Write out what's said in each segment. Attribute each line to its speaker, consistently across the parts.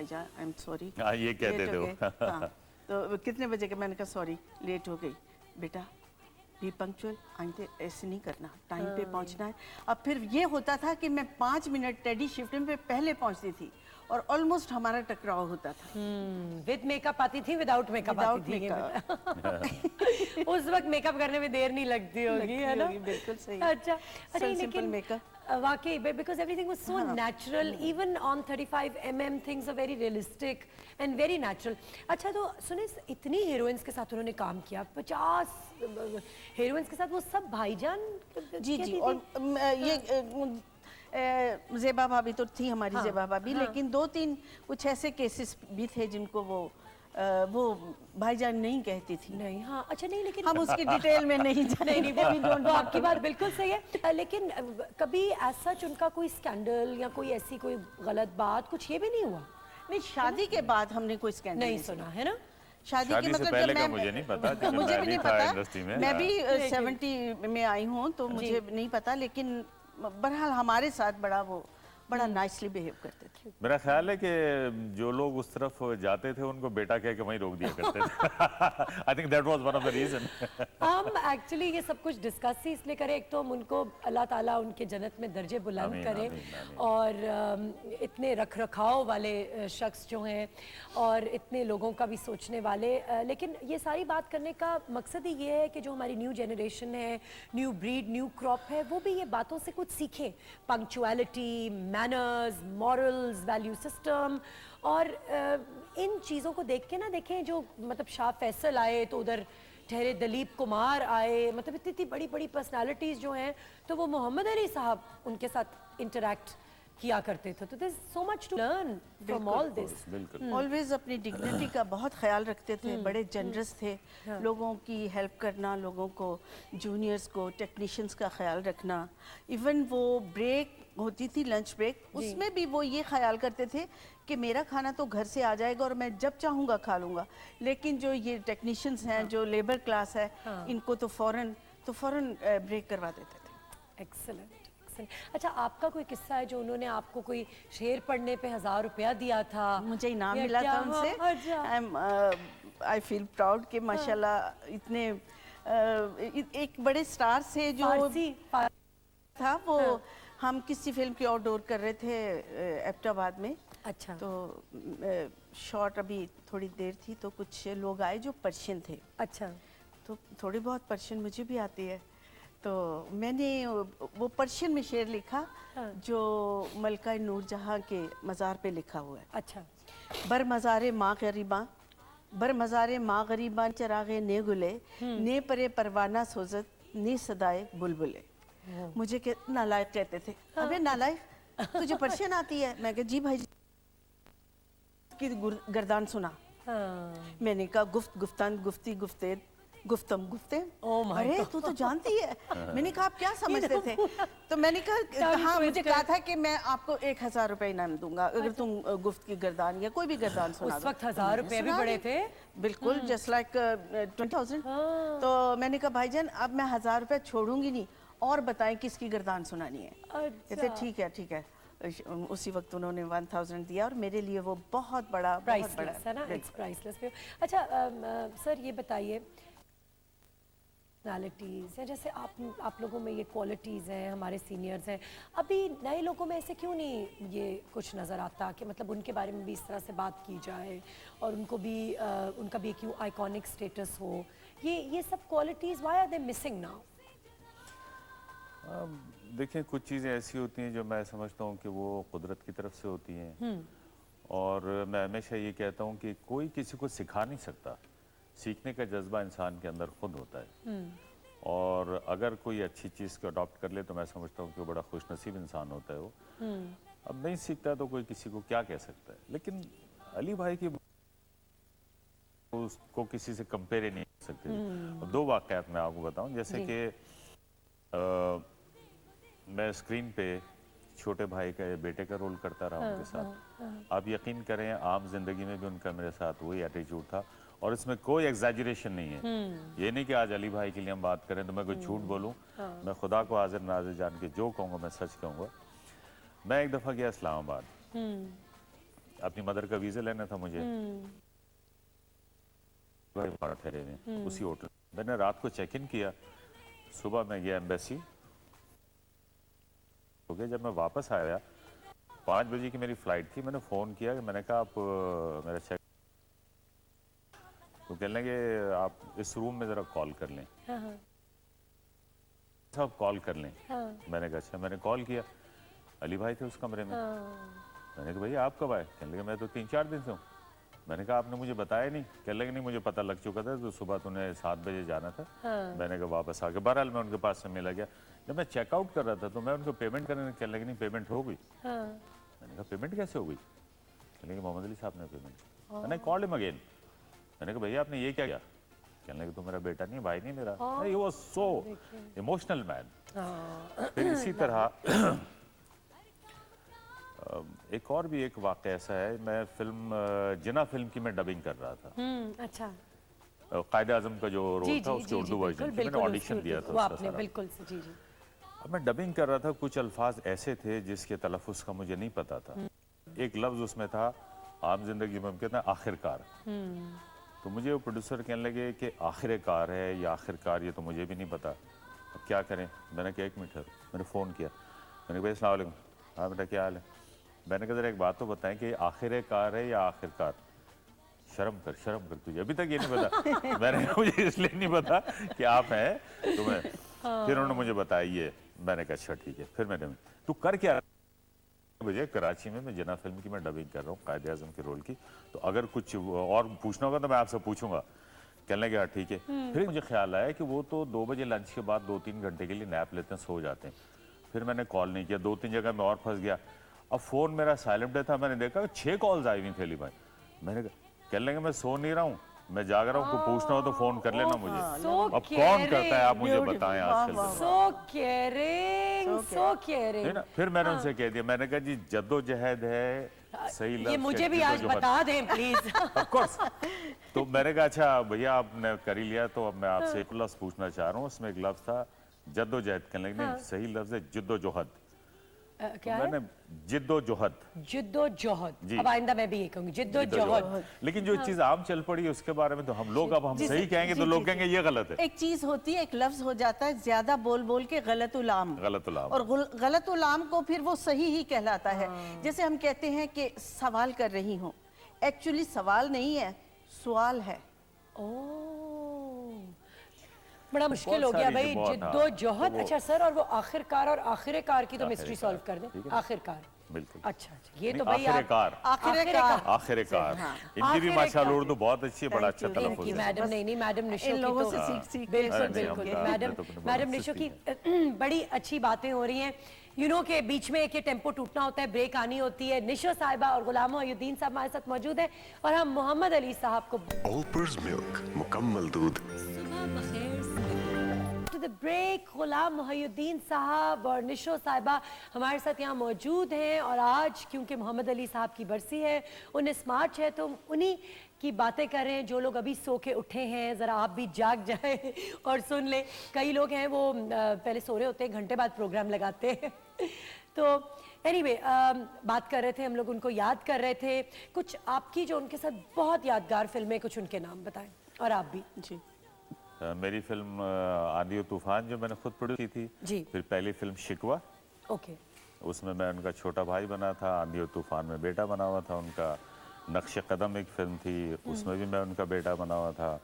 Speaker 1: भाईजान I am sorry.
Speaker 2: हाँ, ये कहते थे वो।
Speaker 1: हाँ, तो कितने बजे के, मैंने कहा सॉरी लेट हो गई। बेटा बी पंक्चुअल, आइंदे ऐसे नहीं करना, टाइम पे पहुंचना है। अब फिर ये होता था कि मैं 5 मिनट टेडी शिफ्ट में पहले पहुंचती थी और ऑलमोस्ट हमारा टकराव होता था।
Speaker 3: विद मेकअप आती थी, विदाउट मेकअप आती थी? उस वक्त मेकअप करने में देर नहीं लगती होगी, है ना?
Speaker 1: बिल्कुल सही।
Speaker 3: अच्छा अच्छा,
Speaker 1: सिंपल मेकअप
Speaker 3: वाकई, because everything was so natural, even on 35 mm things are very realistic and very natural. अच्छा, तो सुने, इतनी हीरोइंस के साथ उन्होंने काम किया, 50 हीरोइंस के साथ, वो सब भाईजान?
Speaker 1: जी जी। और ये ज़ेबा भाभी तो थी हमारी, ज़ेबा भाभी, लेकिन 2-3 कुछ ऐसे केसेस भी थे जिनको वो भाईजान नहीं कहती थी।
Speaker 3: नहीं, हाँ, अच्छा, नहीं, लेकिन
Speaker 1: हम उसकी डिटेल में नहीं जाएंगे।
Speaker 3: नहीं, वो आपकी बात बिल्कुल सही है, लेकिन कभी ऐसा उनका कोई स्कैंडल या कोई ऐसी कोई गलत बात कुछ ये भी नहीं हुआ?
Speaker 1: नहीं, शादी के बाद हमने कोई स्कैंडल
Speaker 3: नहीं सुना, है ना?
Speaker 1: शादी के मतलब
Speaker 2: पहले का मुझे नहीं पता,
Speaker 1: मुझे भी नहीं पता, मैं भी
Speaker 3: 70
Speaker 1: में आई हूँ तो मुझे नहीं पता, लेकिन बहरहाल हमारे साथ बड़ा नाइसली बिहेव करते थे।
Speaker 2: मेरा ख्याल है कि जो लोग उस तरफ जाते थे उनको बेटा कह के वहीं रोक दिया करते थे। I think that was one of the reason.
Speaker 3: हम एक्चुअली ये सब कुछ डिस्कस ही इसलिए करें, एक तो हम उनको अल्लाह ताला उनके जन्नत में दर्जे बुलंद करे, और इतने रख रखाव वाले शख्स जो हैं और इतने लोगों का भी सोचने वाले, लेकिन ये सारी बात करने का मकसद ही ये है कि जो हमारी न्यू जनरेशन है, न्यू ब्रीड, न्यू क्रॉप है, वो भी ये बातों से कुछ सीखें। Punctuality, manners, morals, value system, और इन चीज़ों को देख के ना देखें जो मतलब शाह फैसल आए तो उधर ठहरे दलीप कुमार आए, मतलब इतनी इतनी बड़ी बड़ी पर्सनालिटीज़ जो हैं, तो वो मोहम्मद अली साहब उनके साथ इंटरेक्ट किया करते थे। तो there is so much to learn from all this.
Speaker 1: Always अपनी डिग्निटी का बहुत ख्याल रखते थे, बड़े जनरस थे, लोगों की हेल्प करना, लोगों को, जूनियर्स को, टेक्नीशियंस का ख्याल रखना। इवन वो ब्रेक होती थी, लंच ब्रेक, उसमें भी वो ये ख्याल करते थे कि मेरा खाना तो घर से आ जाएगा और मैं जब चाहूँगा खा लूँगा, लेकिन जो ये टेक्नीशियंस हैं, जो लेबर क्लास है, इनको तो फ़ौरन ब्रेक करवा देते थे।
Speaker 3: एक्सेलेंट। अच्छा, आपका कोई किस्सा है जो उन्होंने आपको कोई शेर पढ़ने पे 1000 रुपया दिया था?
Speaker 1: मुझे इनाम मिला था उनसे। आई फील प्राउड कि माशाल्लाह इतने एक बड़े स्टार से जो था वो, हम किसी फिल्म की आउटडोर कर रहे थे एबटाबाद में।
Speaker 3: अच्छा।
Speaker 1: तो शॉट अभी थोड़ी देर थी तो कुछ लोग आए जो पर्शियन थे।
Speaker 3: अच्छा।
Speaker 1: तो थोड़ी बहुत पर्शियन मुझे भी आती है, तो मैंने वो पर्शियन में शेर लिखा जो मलका नूरजहां के मज़ार पे लिखा हुआ है।
Speaker 3: अच्छा।
Speaker 1: बर मज़ारे माँ गरीबा चरागे ने गुले, ने परे परवाना सोजत, ने सदाए बुलबुले। मुझे नालायक कहते थे। अबे नालायक, तुझे पर्शियन आती है? मैं कहा जी भाई की गर्दान सुना। मैंने कहा गुफ्तान गुफ्ती गुफ्तेद गुफ्तम गुफ्ते। अरे तू तो जानती है। मैंने कहा आप क्या समझते थे? तो मैंने कहा हाँ, मुझे कहा था कि मैं आपको 1000 रुपए इनाम दूंगा अगर तुम गुफ्त की गर्दान या कोई भी गर्दान सुना।
Speaker 3: उस वक्त 1000 रुपए भी बड़े थे।
Speaker 1: बिल्कुल, जस्ट लाइक 20,000। तो मैंने कहा भाईजान अब मैं 1000 रुपए छोड़ूंगी नहीं, और बताएं किसकी गर्दान सुनानी है। कहते ठीक है ठीक है। उसी वक्त उन्होंने 1000 दिया और मेरे लिए वो बहुत बड़ा
Speaker 3: प्राइसलेस है ना, इट्स प्राइसलेस। अच्छा सर, ये बताइए, पर्सनालिटीज़ हैं, जैसे आप लोगों में ये क्वालिटीज़ हैं, हमारे सीनियर्स हैं, अभी नए लोगों में ऐसे क्यों नहीं ये कुछ नज़र आता कि मतलब उनके बारे में भी इस तरह से बात की जाए और उनको भी उनका भी क्यों आइकॉनिक स्टेटस हो? ये सब qualities why are they missing now?
Speaker 2: देखिए, कुछ चीज़ें ऐसी होती हैं जो मैं समझता हूँ कि वो कुदरत की तरफ से होती हैं, और मैं हमेशा ये कहता हूँ कि कोई किसी को सिखा नहीं सकता, सीखने का जज्बा इंसान के अंदर खुद होता है। और अगर कोई अच्छी चीज़ को अडॉप्ट कर ले तो मैं समझता हूँ कि वो बड़ा खुशनसीब इंसान होता है वो। अब नहीं सीखता तो कोई किसी को क्या कह सकता है, लेकिन अली भाई की उसको किसी से कंपेयर ही नहीं कर सकते। 2 वाक़यात मैं आपको बताऊं, जैसे कि मैं स्क्रीन पे छोटे भाई का बेटे का रोल करता रहा उनके साथ। आप यकीन करें, आम जिंदगी में भी उनका मेरे साथ वही एटीट्यूड था, और इसमें कोई एग्जैजरेशन नहीं है। ये नहीं कि आज अली भाई के लिए हम बात करें तो मैं कोई झूठ बोलूं। मैं खुदा को हाजिर नाजिर जान के जो कहूँगा मैं सच कहूँगा। मैं एक दफ़ा गया इस्लामाबाद, अपनी मदर का वीज़ा लेना था मुझे, भाई वहाँ ठहरे हुए उसी होटल। मैंने रात को चेक इन किया, सुबह मैं गया एम्बेसी हो गया। जब मैं वापस आया 5 बजे की मेरी फ्लाइट थी, मैंने फ़ोन किया कि मैंने कहा आप मेरा चेक, तो कहने लगे आप इस रूम में ज़रा कॉल कर लें। साहब कॉल कर लें। मैंने कहा अच्छा। मैंने कॉल किया, अली भाई थे उस कमरे में। मैंने कहा भैया आप कब आए? कहने लगे मैं तो 3-4 दिन से हूँ। मैंने कहा आपने मुझे बताया नहीं? कहने लगे नहीं मुझे पता लग चुका था, तो सुबह तूने 7 बजे जाना था। मैंने कहा वापस आके बहरहाल मैं उनके पास से मिला गया। जब मैं चेकआउट कर रहा था तो मैं उनको पेमेंट करने, कहने लगे नहीं पेमेंट हो गई। मैंने कहा पेमेंट कैसे हो गई? कहने लगे मोहम्मद अली साहब ने पेमेंट। मैंने कॉल्ड हिम अगेन। मैंने कहा भैया आपने ये क्या किया? कहने लगे तो मेरा बेटा नहीं, भाई नहीं मेरा। He was so emotional man. फिर इसी तरह एक और भी एक वाक़या ऐसा है, मैं फिल्म जिना फिल्म की मैं डबिंग कर रहा था।
Speaker 3: अच्छा।
Speaker 2: कायदे आज़म का जो रोल था उसके उर्दू वर्जन की मैंने ऑडिशन दिया था उसका सारा।
Speaker 3: बिल्कुल जी जी।
Speaker 2: अब मैं डबिंग कर रहा था, कुछ अल्फाज ऐसे थे जिसके तलफ़ुज़ का मुझे नहीं पता था। एक लफ्ज़ उसमें था आम जिंदगी में हम कहते हैं आखिरकार। तो मुझे वो प्रोड्यूसर कहने लगे कि आखिरकार है या आखिरकार, ये तो मुझे भी नहीं पता, अब क्या करें? मैंने कहा 1 मिनट। मैंने फ़ोन किया, मैंने कहा भाई अस्सलाम वालेकुम। हाँ बेटा क्या हाल है? मैंने कहा ज़रा एक बात तो बताएं कि आखिरकार है या आखिरकार? शर्म कर तुझे अभी तक ये नहीं पता? मैंने कहा मुझे इसलिए नहीं पता कि आप हैं तुम्हें। फिर उन्होंने मुझे बताया ये। मैंने कहा अच्छा ठीक है। फिर मैंने, तू कर क्या मुझे कराची में, मैं जिना फिल्म की मैं डबिंग कर रहा हूँ कायदे आज़म के रोल की, तो अगर कुछ और पूछना होगा तो मैं आपसे पूछूंगा। कहने लगे हाँ ठीक है। फिर मुझे ख्याल आया कि वो तो 2 बजे लंच के बाद 2-3 घंटे के लिए नैप लेते हैं, सो जाते हैं। फिर मैंने कॉल नहीं किया, 2-3 जगह मैं और फंस गया। अब फ़ोन मेरा साइलेंट था, मैंने देखा 6 कॉल्स आई हुई थी अली भाई। मैंने कहा कहने लगे मैं सो नहीं रहा हूँ, मैं जाग रहा हूँ, को पूछना हो तो फ़ोन कर लेना मुझे। अब कौन करता है आप मुझे बताएं आजकल। है ना? फिर मैंने उनसे कह दिया, मैंने कहा जी जद्दोजहद है, सही लफ्ज़
Speaker 3: ये मुझे भी आज बता दें प्लीज।
Speaker 2: Of course. तो मैंने कहा अच्छा भैया आपने कर ही लिया, तो अब मैं आपसे एक लफ्ज़ पूछना चाह रहा हूँ। उसमें एक लफ्ज़ था जद्दोजहद। कहने लगे नहीं सही लफ्ज़ है जिद्दोजहद।
Speaker 3: क्या
Speaker 2: मैंने जिद्दोजहद।
Speaker 3: जिद्दोजहद।
Speaker 2: जी।
Speaker 3: अब आइंदा मैं भी ये कहूंगी जिद्दोजहद।
Speaker 2: लेकिन जो चीज़ आम चल पड़ी है उसके बारे में तो हम लोग, अब हम सही कहेंगे तो लोग कहेंगे ये गलत है।
Speaker 1: एक चीज होती है, एक लफ्ज हो जाता है ज्यादा बोल बोल के गलतुलाम,
Speaker 2: गलतुलाम।
Speaker 1: और गलतुलाम को फिर वो सही ही कहलाता है। जैसे हम कहते हैं कि सवाल कर रही हूँ, एक्चुअली सवाल नहीं है, सवाल है।
Speaker 3: बड़ा मुश्किल हो गया भाई,
Speaker 2: बहुत
Speaker 3: जिद्दोजहद।
Speaker 2: तो
Speaker 3: अच्छा सर, और वो आखिरकार और आखिरकार की तो मिस्ट्री सॉल्व कर दें। आखिरकार
Speaker 2: बिल्कुल।
Speaker 3: अच्छा ये तो भाई
Speaker 2: आखिरकार।
Speaker 1: आखिरकार।
Speaker 2: इनकी भी माशाल्लाह उर्दू बहुत अच्छी है, बड़ा अच्छा
Speaker 1: Thank you.
Speaker 2: तलफ़ुज़ है।
Speaker 3: मैडम नहीं मैडम निशो
Speaker 1: इन
Speaker 3: की
Speaker 1: लोगों
Speaker 3: तो
Speaker 1: से सीख
Speaker 3: बिल्कुल
Speaker 2: अरे नहीं,
Speaker 3: बिल्कुल
Speaker 2: हम-
Speaker 3: मैडम
Speaker 2: मैं तो अपने
Speaker 3: मैडम
Speaker 2: बहुत
Speaker 3: निशो की
Speaker 2: सीखती
Speaker 3: बड़ी अच्छी बातें हो रही हैं। यू नो के बीच में एक ये टेम्पो टूटना होता है, ब्रेक आनी होती है। निशो साहिबा और गुलाम मोहिउद्दीन साहब हमारे साथ मौजूद हैं और हम मोहम्मद अली साहब को
Speaker 4: ऑलपर्स मिल्क मुकम्मल दूध।
Speaker 3: To the break. Ghulam Mohiuddin साहब और निशो साहिबा हमारे साथ यहाँ मौजूद हैं और आज क्योंकि मोहम्मद अली साहब की बरसी है, 19 मार्च है, तो उन्हीं की बातें कर रहे हैं। जो लोग अभी सो के उठे हैं ज़रा आप भी जाग जाएं और सुन लें। कई लोग हैं वो पहले सो रहे होते हैं, घंटे बाद प्रोग्राम लगाते हैं। तो एनीवे बात कर रहे थे हम लोग, उनको याद कर रहे थे। कुछ आपकी जो उनके साथ बहुत यादगार फिल्में, कुछ उनके नाम बताएं। और आप भी
Speaker 1: जी।
Speaker 2: मेरी फिल्म आंधी और तूफान जो मैंने खुद प्रोड्यूस की थी।
Speaker 3: जी।
Speaker 2: फिर पहली फिल्म शिकवा,
Speaker 3: ओके।
Speaker 2: उसमें मैं उनका छोटा भाई बना था। आंधी और तूफान में बेटा बना हुआ था उनका। नक्श कदम एक फिल्म थी, उसमें भी मैं उनका बेटा बना हुआ था।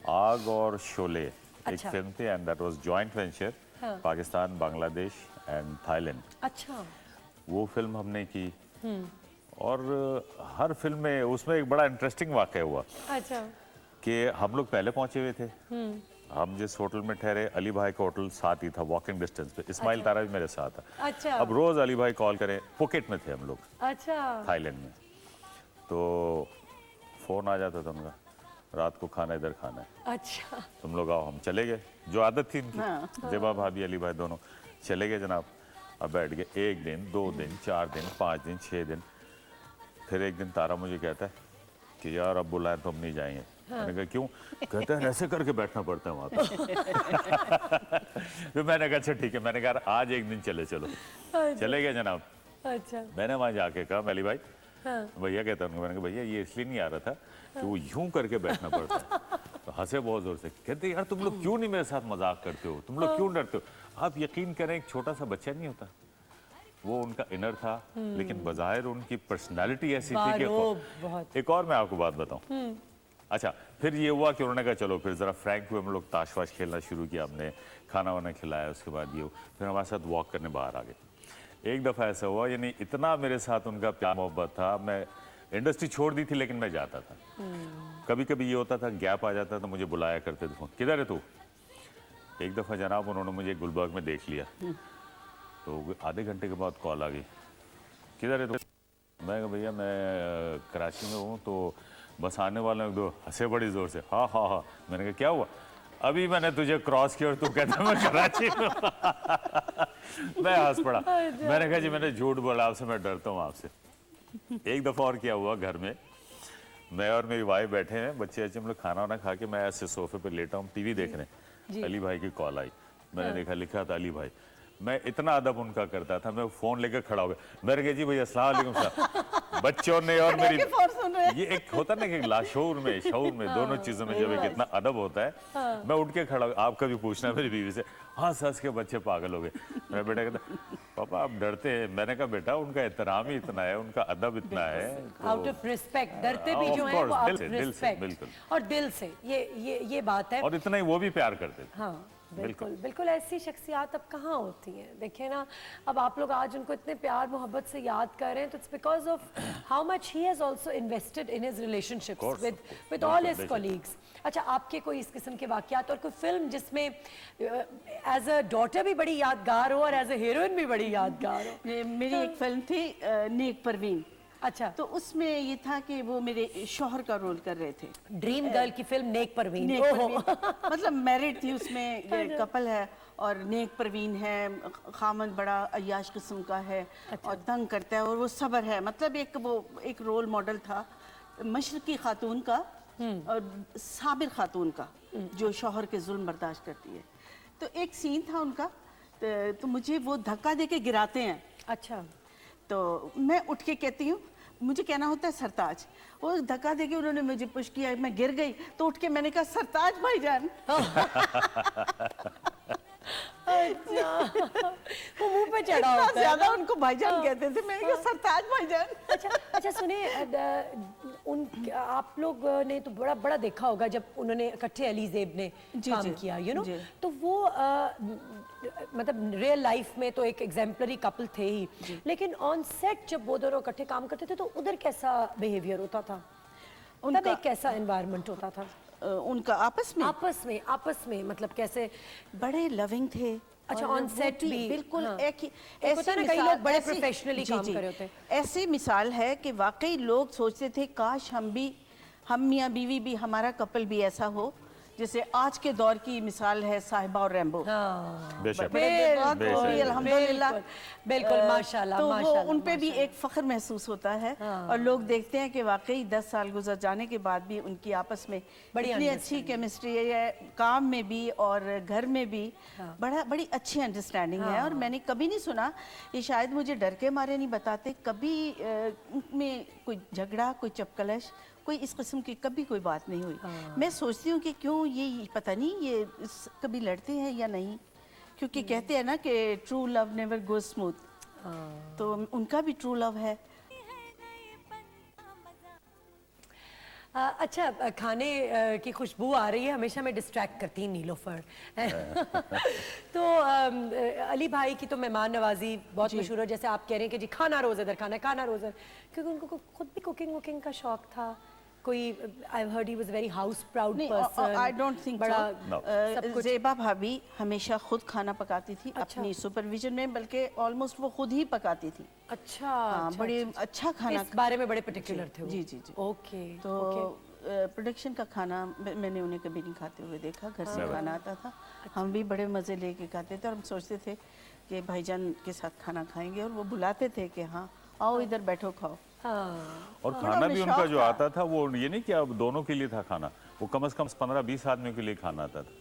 Speaker 2: आग और शोले एक
Speaker 3: अच्छा।
Speaker 2: फिल्म थी, and that was joint venture Pakistan, Bangladesh and Thailand.
Speaker 3: अच्छा।
Speaker 2: वो फिल्म हमने की। और हर फिल्म में उसमें एक बड़ा इंटरेस्टिंग वाक़या हुआ
Speaker 3: अच्छा।
Speaker 2: कि हम लोग पहले पहुंचे हुए थे। हम जिस होटल में ठहरे, अली भाई का होटल साथ ही था, वॉकिंग डिस्टेंस पे। इस्माइल तारा भी मेरे साथ था।
Speaker 3: अच्छा।
Speaker 2: अब रोज अली भाई कॉल करें, पुकेट में थे हम लोग,
Speaker 3: अच्छा।
Speaker 2: थाईलैंड में। तो फोन आ जाता था उनका, रात को खाना इधर खाना है,
Speaker 3: अच्छा।
Speaker 2: तुम लोग आओ। हम चले गए, जो आदत थी इनकी। जेबा भाभी, अली भाई दोनों चले गए जनाब। अब बैठ गए 1 दिन, 2 दिन, 4 दिन, 5 दिन, 6 दिन। फिर एक दिन तारा मुझे कहता है कि यार अब बुलाए तो हम नहीं जाएंगे। मैंने कहा क्यों? कहता है ऐसे करके बैठना पड़ता है वहाँ पे। फिर मैंने कहा अच्छा ठीक है। मैंने कहा आज एक दिन चलो। चले गए जनाब।
Speaker 3: अच्छा।
Speaker 2: मैंने वहाँ जाके कहा अली भाई भैया कहता उनको, मैंने कहा भैया ये इसलिए नहीं आ रहा था कि वो यूं करके बैठना पड़ता है। तो हंसे बहुत जोर से, कहते यार तुम लोग क्यों नहीं मेरे साथ मजाक करते हो, तुम लोग क्यों डरते हो। आप यकीन करें एक छोटा सा बच्चा नहीं होता, वो उनका इनर था, लेकिन बज़ाहिर उनकी पर्सनालिटी ऐसी थी कि
Speaker 3: बहुत।
Speaker 2: एक और मैं आपको बात बताऊं। अच्छा, फिर ये हुआ कि उन्होंने कहा चलो फिर ज़रा फ्रैंक हुए, हम लोग ताश वाश खेलना शुरू किया, हमने खाना वाना खिलाया, उसके बाद ये फिर हमारे साथ वॉक करने बाहर आ गए। एक दफ़ा ऐसा हुआ, यानी इतना मेरे साथ उनका प्यार मोहब्बत था, मैं इंडस्ट्री छोड़ दी थी लेकिन मैं जाता था। कभी कभी ये होता था गैप आ जाता था, मुझे बुलाया करते थे, किधर है तू। एक दफ़ा जनाब उन्होंने मुझे गुलबर्ग में देख लिया, तो आधे घंटे के बाद कॉल आ गई, किधर है तू। मैं कहा भैया मैं कराची में हूँ, तो बस आने वाला हूँ। दो हंसे बड़ी ज़ोर से, हाँ हाँ हाँ। मैंने कहा क्या हुआ। अभी मैंने तुझे क्रॉस किया और तू कहता मैं कराची में हूँ। मैं हंस पड़ा। मैंने कहा जी मैंने झूठ बोला आपसे, मैं डरता हूँ आपसे। एक दफ़ा और क्या हुआ, घर में मैं और मेरी वाइफ बैठे हैं, बच्चे अच्छे, हम लोग खाना वाना खा के मैं ऐसे सोफे पे लेटा हूँ, टीवी देख रहे हैं। अली भाई की कॉल आई, मैंने देखा लिखा था अली भाई। मैं इतना अदब उनका करता था, मैं फ़ोन लेकर खड़ा हो गया। मैंने कहा जी भैया अस्सलाम वालेकुम साहब। बच्चों ने और मेरी ये एक होता ना कि लाशऊर में शऊर में दोनों चीज़ों में जब एक इतना अदब होता है, मैं उठ के खड़ा, आप कभी पूछना मेरी बीवी से, हंस हंस के बच्चे पागल हो गए। मेरा बेटा कहता पापा आप डरते हैं। मैंने कहा बेटा उनका एहतराम ही इतना है, उनका अदब इतना है,
Speaker 3: आउट ऑफ रिस्पेक्ट डरते भी जो है वो आउट ऑफ रिस्पेक्ट,
Speaker 2: बिल्कुल।
Speaker 3: और दिल से, ये बात है।
Speaker 2: और इतना ही वो भी प्यार करते थे।
Speaker 3: हाँ बिल्कुल बिल्कुल, ऐसी शख्सियात अब कहाँ होती हैं। देखिए ना, अब आप लोग आज उनको इतने प्यार मोहब्बत से याद कर रहे हैं, तो it's because of how much he has also invested in his relationships with all his colleagues. अच्छा, आपके कोई इस किस्म के वाकयात और कोई फिल्म जिसमें एज अ डॉटर भी बड़ी यादगार हो और एज अ हीरोइन भी बड़ी यादगार हो।
Speaker 1: मेरी एक फिल्म थी नेक परवीन।
Speaker 3: अच्छा,
Speaker 1: तो उसमें ये था कि वो मेरे शौहर का रोल कर रहे थे।
Speaker 3: ड्रीम गर्ल की फिल्म नेक परवीन।
Speaker 1: नेक परवीन मतलब मैरिड थी उसमें, कपल है और नेक परवीन है, खामन बड़ा अय्याश किस्म का है और तंग करता है और वो सब्र है। मतलब एक रोल मॉडल था मशरकी खातून का और साबिर खातून का, जो शौहर के जुल्म बर्दाश्त करती है। तो एक सीन था उनका, तो मुझे वो धक्का दे के गिराते हैं।
Speaker 3: अच्छा,
Speaker 1: तो मैं उठ के कहती हूँ, मुझे कहना होता है सरताज। वो धक्का देके उन्होंने मुझे पुश किया, मैं गिर गई, तो उठ के मैंने कहा सरताज भाईजान।
Speaker 3: अच्छा, वो मुंह पे चढ़ा
Speaker 1: इतना
Speaker 3: होता है
Speaker 1: ज्यादा
Speaker 3: ना?
Speaker 1: उनको भाईजान कहते थे, मैंने कहा सरताज भाईजान।
Speaker 3: अच्छा सुने, आप लोग ने तो बड़ा बड़ा देखा होगा जब उन्होंने इकट्ठे अली ज़ेब ने काम किया, यू नो, तो वो मतलब रियल लाइफ में तो एक एग्जाम्पलरी कपल थे ही, लेकिन ऑन सेट जब वो दोनों इकट्ठे काम करते थे तो उधर कैसा बिहेवियर होता था, तब एक कैसा एनवायरनमेंट होता था
Speaker 1: उनका आपस
Speaker 3: में मतलब कैसे?
Speaker 1: बड़े लविंग थे।
Speaker 3: अच्छा,
Speaker 1: और
Speaker 3: ऑन सेट भी
Speaker 1: बिल्कुल
Speaker 3: हाँ।
Speaker 1: एक
Speaker 3: एक होता है ना, कई लोग बड़े प्रोफेशनली काम कर रहे होते हैं।
Speaker 1: ऐसी मिसाल है कि वाकई लोग सोचते थे काश हम मियाँ बीवी भी, हमारा कपल भी ऐसा हो जैसे आज के दौर की मिसाल है साहिबा और रैम्बो।
Speaker 3: हाँ,
Speaker 2: बेशक,
Speaker 1: अल्हम्दुलिल्लाह,
Speaker 3: बिल्कुल माशाल्लाह
Speaker 1: तो
Speaker 3: माशाल्लाह,
Speaker 1: वो उन पे भी एक फख्र महसूस होता है। और लोग देखते हैं कि वाकई 10 साल गुजर जाने के बाद भी उनकी आपस में इतनी अच्छी केमिस्ट्री है, काम में भी और घर में भी बड़ी अच्छी अंडरस्टैंडिंग है। और मैंने कभी नहीं सुना, ये शायद मुझे डर के मारे नहीं बताते, कभी में कोई झगड़ा, कोई चपकलश, कोई इस किस्म की कभी कोई बात नहीं हुई। मैं सोचती हूँ कि क्यों ये पता नहीं ये कभी लड़ते हैं या नहीं, क्योंकि कहते हैं ना कि true love never goes smooth, तो उनका भी ट्रू लव है।
Speaker 3: अच्छा, खाने की खुशबू आ रही है, हमेशा मैं डिस्ट्रैक्ट करती हैं नीलोफर। तो अली भाई की तो मेहमान नवाजी बहुत मशहूर है, जैसे आप कह रहे हैं कि जी खाना रोज़ इधर खाना, खाना रोज़ इधर, क्योंकि उनको खुद भी कुकिंग का शौक था कोई। I heard he was very house proud person.
Speaker 1: I don't think
Speaker 3: बड़ा
Speaker 1: ज़ेबा भाभी हमेशा खुद खाना पकाती थी अपनी सुपरविजन में, बल्कि ऑलमोस्ट वो खुद ही पकाती थी।
Speaker 3: अच्छा,
Speaker 1: बड़े अच्छा खाना,
Speaker 3: इस बारे में बड़े पर्टिकुलर थे वो।
Speaker 1: जी।
Speaker 3: ओके,
Speaker 1: तो प्रोडक्शन का खाना मैंने उन्हें कभी नहीं खाते हुए देखा, घर से खाना आता था, हम भी बड़े मज़े लेके खाते थे और हम सोचते थे कि भाईजान के साथ खाना खाएंगे, और वो बुलाते थे कि हाँ आओ इधर बैठो खाओ।
Speaker 2: और खाना भी उनका जो आता था वो ये नहीं कि अब दोनों के लिए था खाना, वो कम से कम 15-20 आदमियों के लिए खाना आता था।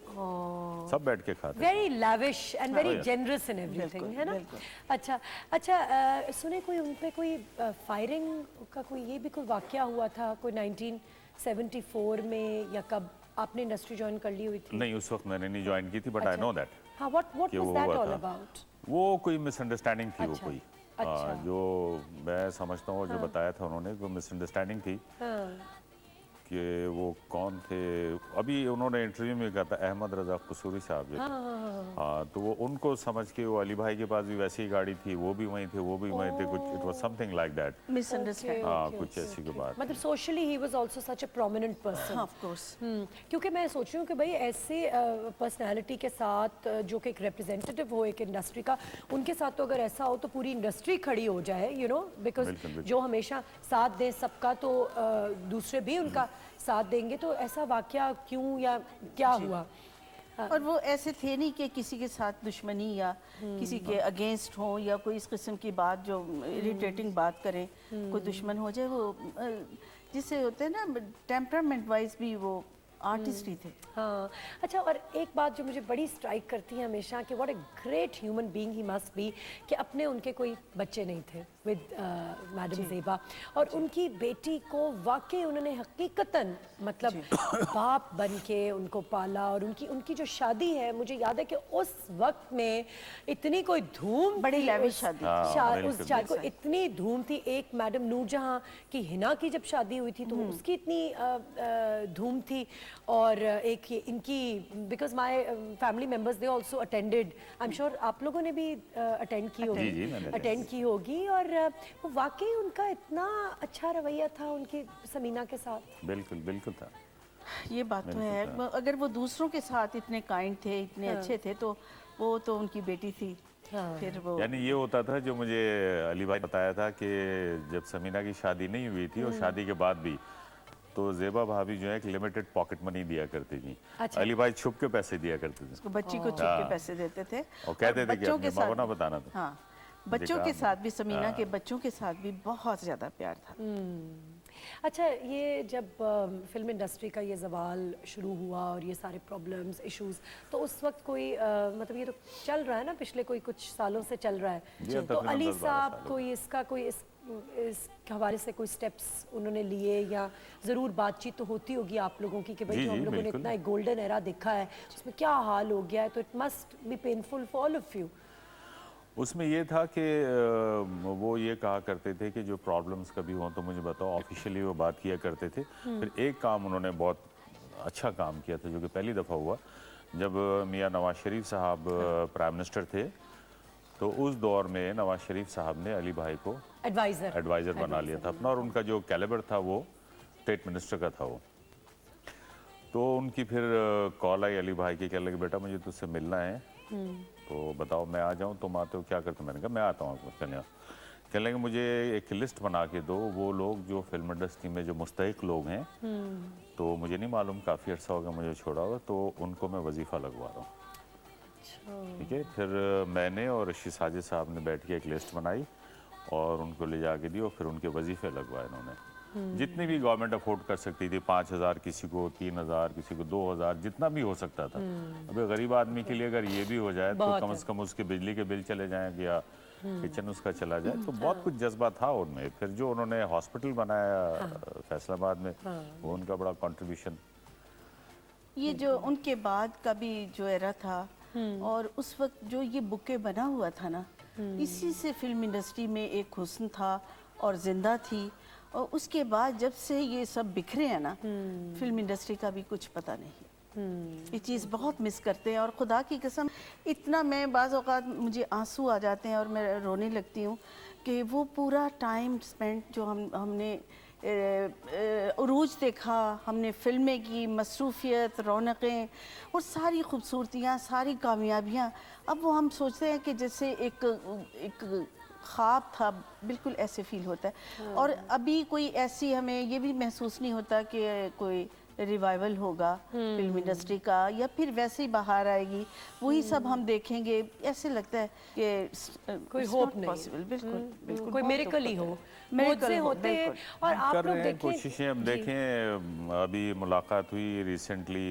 Speaker 2: सब बैठ के खाते थे।
Speaker 3: Very lavish and very
Speaker 2: yes.
Speaker 3: Generous in everything,
Speaker 1: बिल्कुल,
Speaker 3: है ना?
Speaker 1: बिल्कुल।
Speaker 3: अच्छा अच्छा, सुने कोई उन पे कोई फायरिंग का कोई ये भी कोई वाकया हुआ था कोई 1974 में, या कब आपने इंडस्ट्री ज्वाइन कर ली हुई थी?
Speaker 2: नहीं, उस वक्त मैंने नहीं ज्वाइन की थी, बट आई नो दैट
Speaker 3: हाँ, व्हाट
Speaker 2: कि
Speaker 3: वाज
Speaker 2: वो
Speaker 3: दैट
Speaker 2: हुआ
Speaker 3: ऑल
Speaker 2: था।
Speaker 3: अबाउट?
Speaker 2: वो कोई मिसअंडरस्टैंडिंग थी, वो
Speaker 3: अच्छा,
Speaker 2: कोई
Speaker 3: अच्छा।
Speaker 2: जो मैं समझता हूँ, जो बताया था उन्होंने, वो मिसअंडरस्टैंडिंग थी कि वो कौन थे। अभी उन्होंने इंटरव्यू में कहा था, अहमद रजा कसूरी साहब जो थे, हाँ, तो वो उनको समझ के, वो अली भाई के पास भी वैसी ही गाड़ी थी, वो भी वहीं थे, वो भी वहीं थे, कुछ it was something like that.
Speaker 1: Misunderstanding.
Speaker 2: हाँ, कुछ ऐसी की बात।
Speaker 3: मतलब socially he was also such a prominent person.
Speaker 1: हाँ, ऑफ कोर्स।
Speaker 3: क्योंकि मैं सोच रही हूँ कि भाई ऐसे पर्सनालिटी के साथ जो कि एक रिप्रेजेंटेटिव हो एक इंडस्ट्री का, उनके साथ तो अगर ऐसा हो तो पूरी इंडस्ट्री खड़ी हो जाए, यू नो, बिकॉज
Speaker 2: बिल्कुल, बिल्कुल।
Speaker 3: जो हमेशा साथ दे सबका, तो दूसरे भी उनका साथ देंगे। तो ऐसा वाकया क्यों या क्या हुआ?
Speaker 1: और वो ऐसे थे नहीं कि किसी के साथ दुश्मनी या किसी के अगेंस्ट हो, या कोई इस किस्म की बात जो इरिटेटिंग बात करें, कोई दुश्मन हो जाए। वो जिससे होते हैं ना, टेम्परामेंट वाइज भी वो आर्टिस्ट ही थे।
Speaker 3: हाँ, अच्छा, और एक बात जो मुझे बड़ी स्ट्राइक करती है हमेशा कि what a great human being he must be, कि अपने उनके कोई बच्चे नहीं थे विद मैडम ज़ेबा, और उनकी बेटी को वाकई उन्होंने हकीकतन मतलब बाप बन के उनको पाला, और उनकी जो शादी है, मुझे याद है कि उस वक्त में इतनी कोई धूम
Speaker 1: बड़ी
Speaker 3: थी
Speaker 1: lavish
Speaker 3: उस
Speaker 1: शादी
Speaker 2: थी।
Speaker 3: उस शादी को, इतनी धूम थी। एक मैडम नूरजहां की हिना की जब शादी हुई थी तो उसकी इतनी धूम थी, और एक इनकी, because my family members they also attended, I am sure आप लोगों ने भी अटेंड की होगी,
Speaker 2: जी, मैंने
Speaker 3: अटेंड की होगी, और वो वाकई उनका इतना अच्छा रवैया था उनकी समीना के साथ।
Speaker 2: बिल्कुल, बिल्कुल था।
Speaker 1: ये बात तो है। अगर वो दूसरों के साथ इतने काइंड थे, इतने अच्छे थे, तो वो तो उनकी बेटी थी। फिर वो
Speaker 2: यानी ये होता था, जो मुझे अली भाई बताया था, कि जब समीना की शादी नहीं हुई थी और शादी के बाद भी, तो ज़ेबा भाभी जो है एक लिमिटेड पॉकेट मनी दिया करती थी।
Speaker 3: अच्छा।
Speaker 2: अली भाई छुप के पैसे दिया करते थे,
Speaker 1: उसको बच्ची को छुप के पैसे देते थे,
Speaker 2: और कहते थे कि
Speaker 1: बच्चों
Speaker 2: अपनी
Speaker 1: के
Speaker 2: माँ को
Speaker 1: साथ
Speaker 2: ना बताना था।
Speaker 1: हाँ, बच्चों के साथ भी, समीना के बच्चों के साथ भी बहुत ज़्यादा प्यार था।
Speaker 3: अच्छा, ये जब फिल्म इंडस्ट्री का ये जवाल शुरू हुआ और ये सारे प्रॉब्लम्स इश्यूज, तो उस वक्त कोई मतलब ये तो चल रहा है ना, पिछले कोई कुछ सालों से चल रहा है,
Speaker 2: जी,
Speaker 3: तो
Speaker 2: तकरीबन
Speaker 3: अली
Speaker 2: 10-12
Speaker 3: साहब
Speaker 2: साल हो
Speaker 3: कोई इसका कोई इस हवाले से कोई स्टेप्स उन्होंने लिए, या ज़रूर बातचीत तो होती होगी आप लोगों की कि भाई
Speaker 2: जी,
Speaker 3: जो हम
Speaker 2: जी,
Speaker 3: लोगों ने
Speaker 2: बिल्कुल।
Speaker 3: इतना एक गोल्डन एरा देखा है उसमें क्या हाल हो गया है, तो it must be painful for all of you.
Speaker 2: उसमें ये था कि वो ये कहा करते थे कि जो प्रॉब्लम्स कभी हों तो मुझे बताओ, ऑफिशियली वो बात किया करते थे। फिर एक काम उन्होंने बहुत अच्छा काम किया था, जो कि पहली दफ़ा हुआ, जब मियां नवाज शरीफ साहब प्राइम मिनिस्टर थे, तो उस दौर में नवाज शरीफ साहब ने अली भाई को एडवाइज़र बना लिया था अपना, और उनका जो कैलिबर था वो स्टेट मिनिस्टर का था वो। तो उनकी फिर कॉल आई अली भाई की, कहने लगे बेटा मुझे तुझसे मिलना है, तो बताओ मैं आ जाऊँ, तुम आते हो, क्या करते हो? मैंने कहा मैं आता हूँ आपको कहने। कहने लगे मुझे एक लिस्ट बना के दो, वो लोग जो फिल्म इंडस्ट्री में जो मुस्तहिक लोग हैं, तो मुझे नहीं मालूम, काफ़ी अर्सा हो गया मुझे छोड़ा हुआ, तो उनको मैं वजीफ़ा लगवा रहा हूँ। ठीक है, फिर मैंने और रशीद साजिद साहब ने बैठ के एक लिस्ट बनाई और उनको ले जाके दी, और फिर उनके वजीफ़े लगवाए इन्होंने। जितनी भी गवर्नमेंट अफोर्ड कर सकती थी, 5,000 किसी को, 3,000 किसी को, 2,000, जितना भी हो सकता था। अबे गरीब आदमी के लिए अगर ये भी हो जाए तो कम से कम उसके बिजली के बिल चले जाएं, या किचन उसका चला जाए, तो बहुत कुछ जज्बा था उनमें। फिर जो उन्होंने हॉस्पिटल बनाया फैसलाबाद में, वो उनका बड़ा कंट्रीब्यूशन।
Speaker 1: ये जो उनके बाद का भी जो एरा था, और उस वक्त जो ये बुके बना हुआ था ना, इसी से फिल्म इंडस्ट्री में एक हुस्न था और जिंदा थी। और उसके बाद जब से ये सब बिखरे हैं ना, फिल्म इंडस्ट्री का भी कुछ पता नहीं। ये चीज़ बहुत मिस करते हैं, और खुदा की कसम इतना, मैं बाज़ औक़ात मुझे आंसू आ जाते हैं और मैं रोने लगती हूँ कि वो पूरा टाइम स्पेंड जो हमने उरूज देखा, हमने फिल्में की, मसरूफ़ियत, रौनकें और सारी खूबसूरतियाँ, सारी कामयाबियाँ, अब वो हम सोचते हैं कि जैसे एक ख्वाब था, बिल्कुल ऐसे फील होता है। और अभी कोई ऐसी हमें ये भी महसूस नहीं होता कि कोई रिवाइवल होगा फिल्म इंडस्ट्री का, या फिर वैसे ही बाहर आएगी, वही सब हम देखेंगे। ऐसे लगता है कि
Speaker 3: कोई
Speaker 1: it's
Speaker 3: होप
Speaker 1: not
Speaker 3: नहीं।
Speaker 1: possible, बिल्कुल बिल्कुल
Speaker 3: कोई
Speaker 1: बहुत
Speaker 3: मिरेकल ही
Speaker 1: होप
Speaker 3: हो,
Speaker 1: होता है।
Speaker 3: मुझसे
Speaker 1: Miracle हो,
Speaker 3: होते हैं।
Speaker 1: बिल्कुल।
Speaker 3: और
Speaker 2: हम
Speaker 3: आप
Speaker 2: कर
Speaker 3: लोग
Speaker 2: रहे हैं
Speaker 3: देखें,
Speaker 2: कोशिशें। हम
Speaker 3: जी,
Speaker 2: देखें अभी मुलाकात हुई रिसेंटली,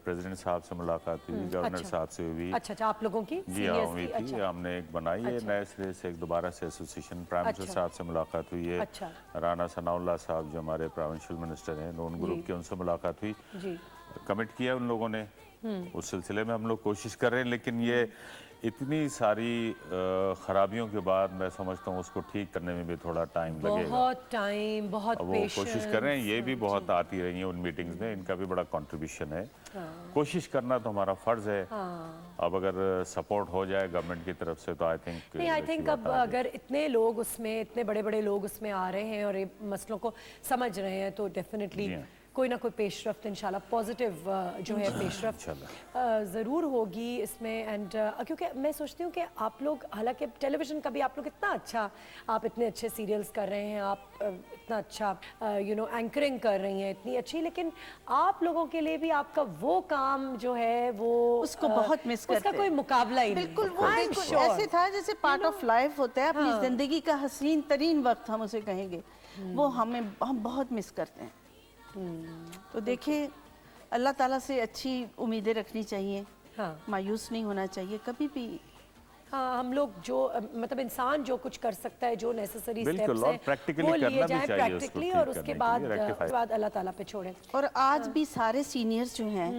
Speaker 2: प्रेसिडेंट साहब से मुलाकात हुई, गवर्नर
Speaker 3: अच्छा।
Speaker 2: साहब से हुई।
Speaker 3: अच्छा अच्छा, आप लोगों की
Speaker 2: जी हाँ
Speaker 3: सीनियर्स
Speaker 2: हुई
Speaker 3: की,
Speaker 2: थी।
Speaker 3: अच्छा
Speaker 2: हमने एक बनाई है
Speaker 3: अच्छा।
Speaker 2: नए सिरे से, एक दोबारा से एसोसिएशन। प्राइम मिनिस्टर
Speaker 3: अच्छा।
Speaker 2: साहब से मुलाकात हुई है।
Speaker 3: अच्छा।
Speaker 2: राणा सनाउल्लाह साहब जो हमारे प्रोविंशियल मिनिस्टर हैं, नॉन ग्रुप के, उनसे मुलाकात हुई।
Speaker 3: जी।
Speaker 2: कमिट किया उन लोगों ने, उस सिलसिले में हम लोग कोशिश कर रहे हैं। लेकिन ये इतनी सारी खराबियों के बाद मैं समझता हूँ उसको ठीक करने में भी थोड़ा टाइम लगेगा।
Speaker 3: बहुत टाइम, बहुत
Speaker 2: अब वो कोशिश कर रहे हैं, ये भी
Speaker 3: पेशेंस।
Speaker 2: बहुत आती रही हैं उन मीटिंग्स में, इनका भी बड़ा कंट्रीब्यूशन है। कोशिश करना तो हमारा फर्ज है। अब अगर सपोर्ट हो जाए गवर्नमेंट की तरफ से तो आई थिंक
Speaker 3: नहीं, आई थिंक अब अगर इतने लोग उसमें, इतने बड़े बड़े लोग उसमें आ रहे हैं और ये मसलों को समझ रहे हैं, तो डेफिनेटली
Speaker 2: जी हाँ।
Speaker 3: कोई ना कोई पेशरफ्त इंशाल्लाह पॉजिटिव जो है पेशरफ्त ज़रूर होगी इसमें। एंड क्योंकि मैं सोचती हूँ कि आप लोग, हालांकि टेलीविज़न का भी आप लोग इतना अच्छा, आप इतने अच्छे सीरियल्स कर रहे हैं, आप इतना अच्छा एंकरिंग कर रही हैं इतनी अच्छी, लेकिन आप लोगों के लिए भी आपका वो काम जो है वो
Speaker 1: उसको बहुत मिस करते
Speaker 3: उसका
Speaker 1: हैं।
Speaker 3: कोई मुकाबला ही नहीं।
Speaker 1: बिल्कुल वो
Speaker 3: I'm
Speaker 1: बिल्कुल
Speaker 3: sure.
Speaker 1: ऐसे था जैसे पार्ट ऑफ लाइफ होता है, अपनी जिंदगी का हसीन तरीन वक्त हम उसे कहेंगे, वो हम बहुत मिस करते हैं। तो देखिए, अल्लाह ताला से अच्छी उम्मीदें रखनी चाहिए,
Speaker 3: हाँ
Speaker 1: मायूस नहीं होना चाहिए कभी भी।
Speaker 3: हाँ, हम लोग जो मतलब इंसान जो कुछ कर सकता है, जो नेसेसरी
Speaker 2: बिल्कुल,
Speaker 3: स्टेप्स
Speaker 2: और
Speaker 3: हैं
Speaker 2: practically
Speaker 3: वो लिए
Speaker 2: करना भी
Speaker 3: जाएं
Speaker 2: चाहिए उसको
Speaker 3: प्रैक्टिकली,
Speaker 2: ठीक
Speaker 3: और
Speaker 2: करने
Speaker 3: उसके
Speaker 2: के
Speaker 3: बाद
Speaker 2: लिए, rectify।
Speaker 3: अल्लाह ताला पे छोड़ें।
Speaker 1: और आज भी सारे सीनियर्स जो हैं,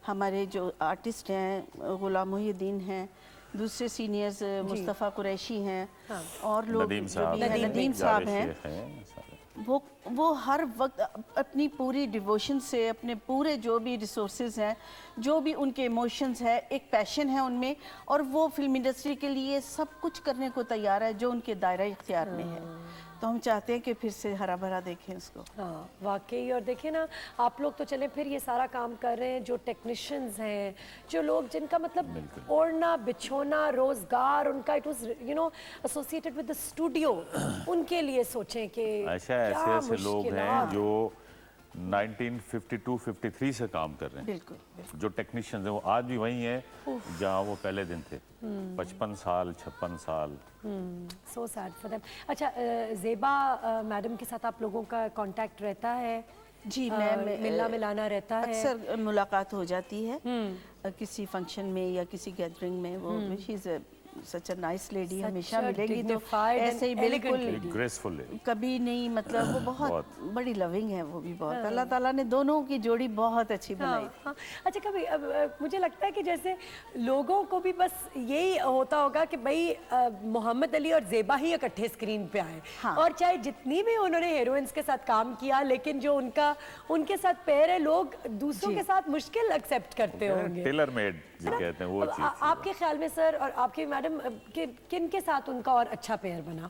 Speaker 1: हमारे जो आर्टिस्ट हैं, गुलाम मोहिउद्दीन हैं, दूसरे सीनियर्स मुस्तफ़ा कुरैशी हैं, और लोग
Speaker 2: नदीम
Speaker 1: जो भी
Speaker 2: साहब
Speaker 1: हैं, नदीम साहब हैं,
Speaker 2: सारे।
Speaker 1: वो हर वक्त अपनी पूरी डिवोशन से, अपने पूरे जो भी रिसोर्सेज हैं, जो भी उनके इमोशंस है, एक पैशन है उनमें, और वो फिल्म इंडस्ट्री के लिए सब कुछ करने को तैयार है जो उनके दायरा इख्तियार में है। तो हम चाहते हैं कि फिर से हरा भरा देखें उसको।
Speaker 3: हाँ वाकई। और देखिए ना, आप लोग तो चलें फिर ये सारा काम कर रहे हैं, जो टेक्नीशियंस हैं, जो लोग जिनका मतलब ओढ़ना बिछोना रोजगार उनका, it was associated with the studio, उनके लिए सोचें कि
Speaker 2: ऐसे लोग हैं जो 1952-53 से काम कर रहे हैं।
Speaker 1: बिल्कुल
Speaker 2: जो टेक्नीशियंस हैं वो आज भी वही हैं जहाँ वो पहले दिन थे। 55 साल 56 साल।
Speaker 3: So sad for them. अच्छा, ज़ेबा मैडम के साथ आप लोगों का कांटेक्ट रहता है?
Speaker 1: जी, मैं
Speaker 3: मिलना मिलाना रहता है?
Speaker 1: अक्सर मुलाकात हो जाती है किसी फंक्शन में या किसी गैदरिंग में। वो she is such a nice lady, हमेशा मिलेंगी तो ऐसे ही बिल्कुल
Speaker 2: ग्रेसफुल है,
Speaker 1: कभी नहीं, मतलब वो बहुत बड़ी लविंग है वो भी बहुत। अल्लाह ताला ने दोनों की जोड़ी बहुत अच्छी बनाई।
Speaker 3: हाँ। अच्छा, कभी मुझे लगता है कि जैसे लोगों को भी बस यही होता होगा कि भाई मोहम्मद अली और ज़ेबा ही इकट्ठे स्क्रीन पे आए।
Speaker 1: हाँ।
Speaker 3: और चाहे जितनी भी उन्होंने हीरोइंस के साथ काम किया, लेकिन जो उनके साथ पेयर है, लोग दूसरों के साथ मुश्किल एक्सेप्ट करते होंगे।
Speaker 2: टेलर मेड जो कहते हैं वो चीज़।
Speaker 3: आपके ख्याल में सर और आपके मैडम किन के साथ उनका और अच्छा पेयर बना?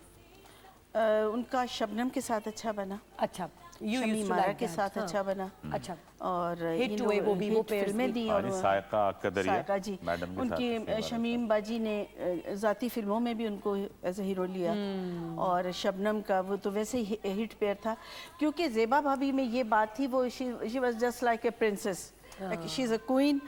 Speaker 1: उनका शबनम के साथ अच्छा बना,
Speaker 3: अच्छा,
Speaker 1: शमीमारा के साथ अच्छा बना,
Speaker 3: अच्छा,
Speaker 1: और
Speaker 3: हिट हुए वो भी, वो पेयर्स
Speaker 1: फिल्में दी। और
Speaker 2: सायका कदरिया
Speaker 1: सायका जी,
Speaker 2: मैडम के
Speaker 1: उनकी शमीम बाजी ने ज़ाती फिल्मों में भी उनको एज ए हीरो लिया, और शबनम का वो तो वैसे ही हिट पेयर था। क्योंकि ज़ेबा भाभी में ये बात थी, वो she was just like a princess, she is a queen,